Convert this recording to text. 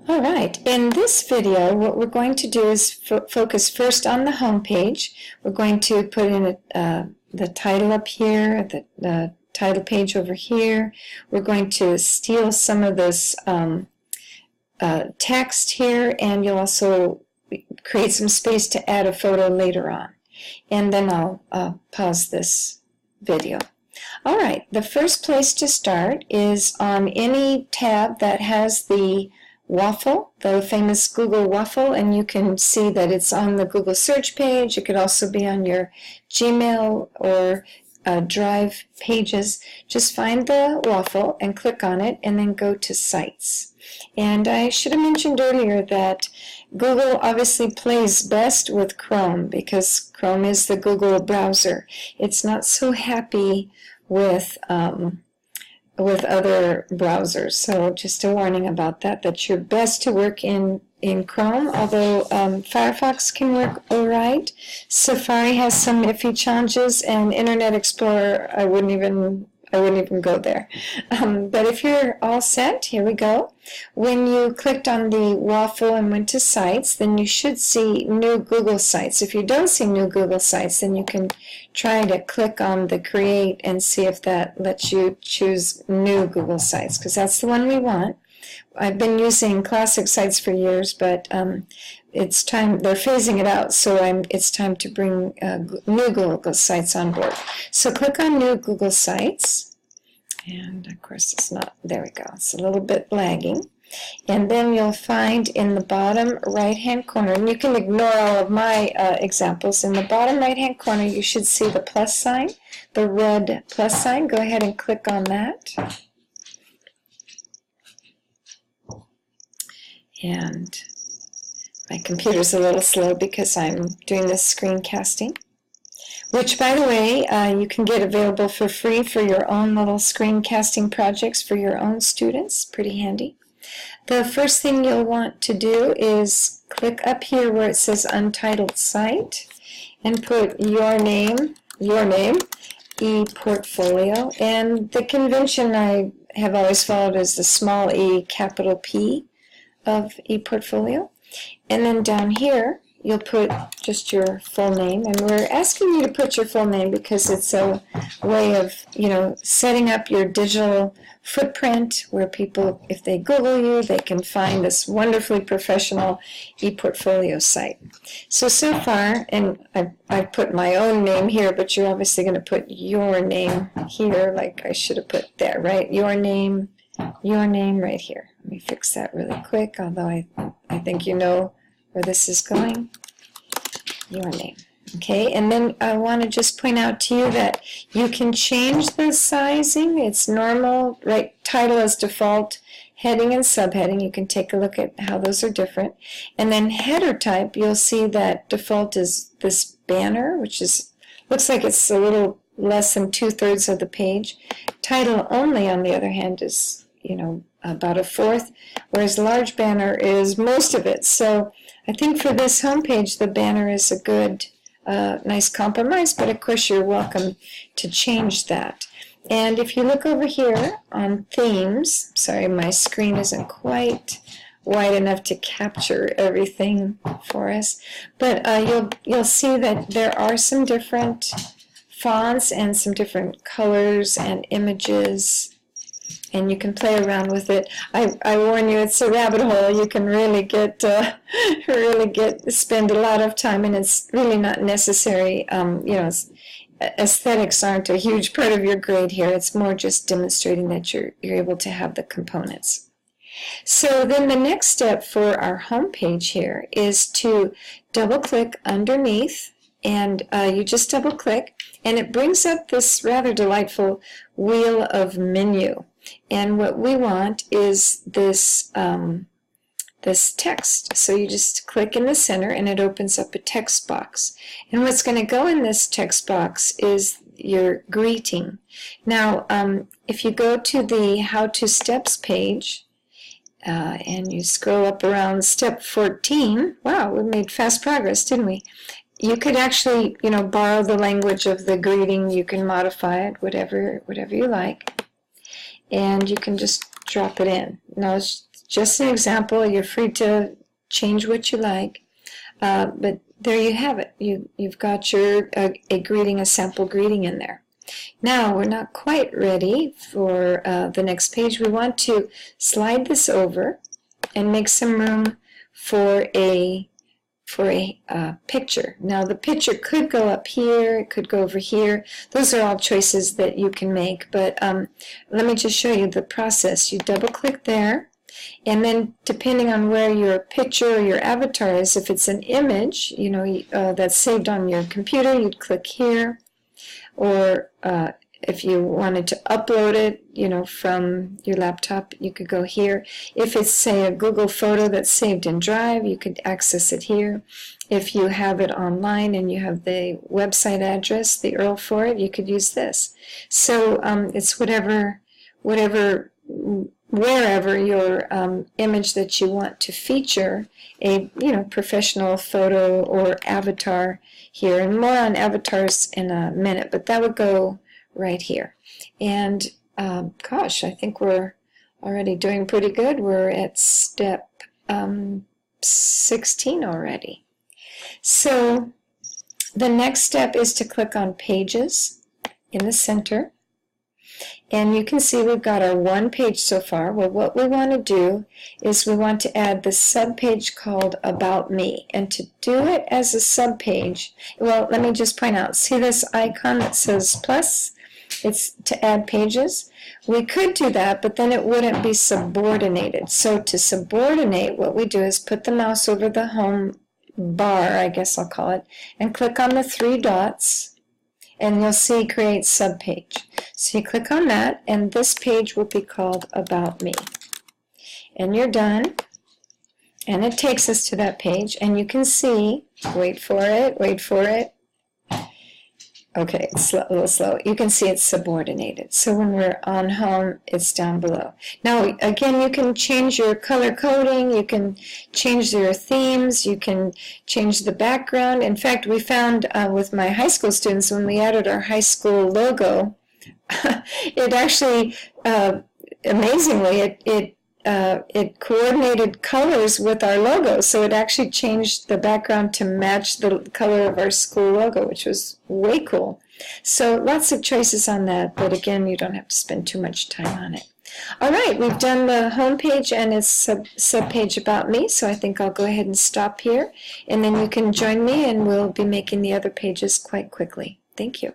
All right, in this video, what we're going to do is focus first on the home page. We're going to put in the title up here, the title page over here. We're going to steal some of this text here, and you'll also create some space to add a photo later on. And then I'll pause this video. All right, the first place to start is on any tab that has the waffle, the famous Google waffle, and you can see that it's on the Google search page. It could also be on your Gmail or Drive pages. Just find the waffle and click on it and then go to Sites. And I should have mentioned earlier that Google obviously plays best with Chrome because Chrome is the Google browser. It's not so happy with other browsers. So just a warning about that you're best to work in Chrome, although Firefox can work all right. Safari has some iffy challenges, and Internet Explorer, I wouldn't even go there. But if you're all set, here we go. When you clicked on the waffle and went to Sites, then you should see New Google Sites. If you don't see New Google Sites, then you can try to click on the Create and see if that lets you choose New Google Sites, because that's the one we want. I've been using classic sites for years, but it's time, they're phasing it out, so it's time to bring New Google Sites on board. So click on New Google Sites, and of course it's not, there we go, it's a little bit lagging. And then you'll find in the bottom right-hand corner, and you can ignore all of my examples, in the bottom right-hand corner you should see the plus sign, the red plus sign. Go ahead and click on that. And my computer's a little slow because I'm doing this screencasting, which, by the way, you can get available for free for your own little screencasting projects for your own students. Pretty handy. The first thing you'll want to do is click up here where it says Untitled Site and put your name, ePortfolio. And the convention I have always followed is the small e, capital P of ePortfolio. And then down here you'll put just your full name, and we're asking you to put your full name because it's a way of, setting up your digital footprint where people, if they Google you, they can find this wonderfully professional ePortfolio site. So far, and I've put my own name here, but you're obviously going to put your name here, like I should have put there, right? Your name right here. Let me fix that really quick, although I think you know where this is going. Your name. Okay, and then I want to just point out to you that you can change the sizing. It's normal, right? Title as default, heading and subheading. You can take a look at how those are different. And then header type, you'll see that default is this banner, which looks like it's a little less than 2/3 of the page. Title only, on the other hand, is about 1/4, whereas large banner is most of it. So I think for this homepage, the banner is a good, nice compromise, but of course you're welcome to change that. And if you look over here on themes, sorry, my screen isn't quite wide enough to capture everything for us, but you'll see that there are some different fonts and some different colors and images, and you can play around with it. I warn you, it's a rabbit hole. You can really spend a lot of time, and it's really not necessary. Aesthetics aren't a huge part of your grade here. It's more just demonstrating that you're able to have the components. So then the next step for our home page here is to double-click underneath, and you just double-click, and it brings up this rather delightful wheel of menu. And what we want is this this text. So you just click in the center and it opens up a text box. And what's going to go in this text box is your greeting. Now, if you go to the How to Steps page and you scroll up around step 14, wow, we made fast progress, didn't we? You could actually, borrow the language of the greeting. You can modify it, whatever you like. And you can just drop it in. Now, it's just an example. You're free to change what you like. But there you have it. You've got your a greeting, a sample greeting in there. Now we're not quite ready for the next page. We want to slide this over and make some room for a picture. Now the picture could go up here, it could go over here. Those are all choices that you can make, but let me just show you the process. You double click there, and then depending on where your picture or your avatar is, if it's an image, you know, that's saved on your computer, you'd click here. Or if you wanted to upload it, you know, from your laptop, you could go here. If it's, say, a Google photo that's saved in Drive, you could access it here. If you have it online and you have the website address, the URL for it, you could use this. So it's wherever your image that you want to feature a professional photo or avatar here, and more on avatars in a minute, but that would go right here. And gosh, I think we're already doing pretty good. We're at step 16 already. So the next step is to click on Pages in the center. And you can see we've got our one page so far. Well, what we want to do is we want to add the subpage called About Me. And to do it as a subpage, well, let me just point out, see this icon that says plus? It's to add pages. We could do that, but then it wouldn't be subordinated. So to subordinate, what we do is put the mouse over the home bar, I guess I'll call it, and click on the three dots. And you'll see Create Subpage. So you click on that, and this page will be called About Me. And you're done. And it takes us to that page, and you can see, wait for it. Okay, it's a little slow. You can see it's subordinated. So when we're on home, it's down below. Now, again, you can change your color coding, you can change your themes, you can change the background. In fact, we found with my high school students, when we added our high school logo, it actually, amazingly, it coordinated colors with our logo, so it actually changed the background to match the color of our school logo, which was way cool. So lots of choices on that, but again, you don't have to spend too much time on it. All right, we've done the home page and its subpage About Me, so I think I'll go ahead and stop here, and then you can join me and we'll be making the other pages quite quickly. Thank you.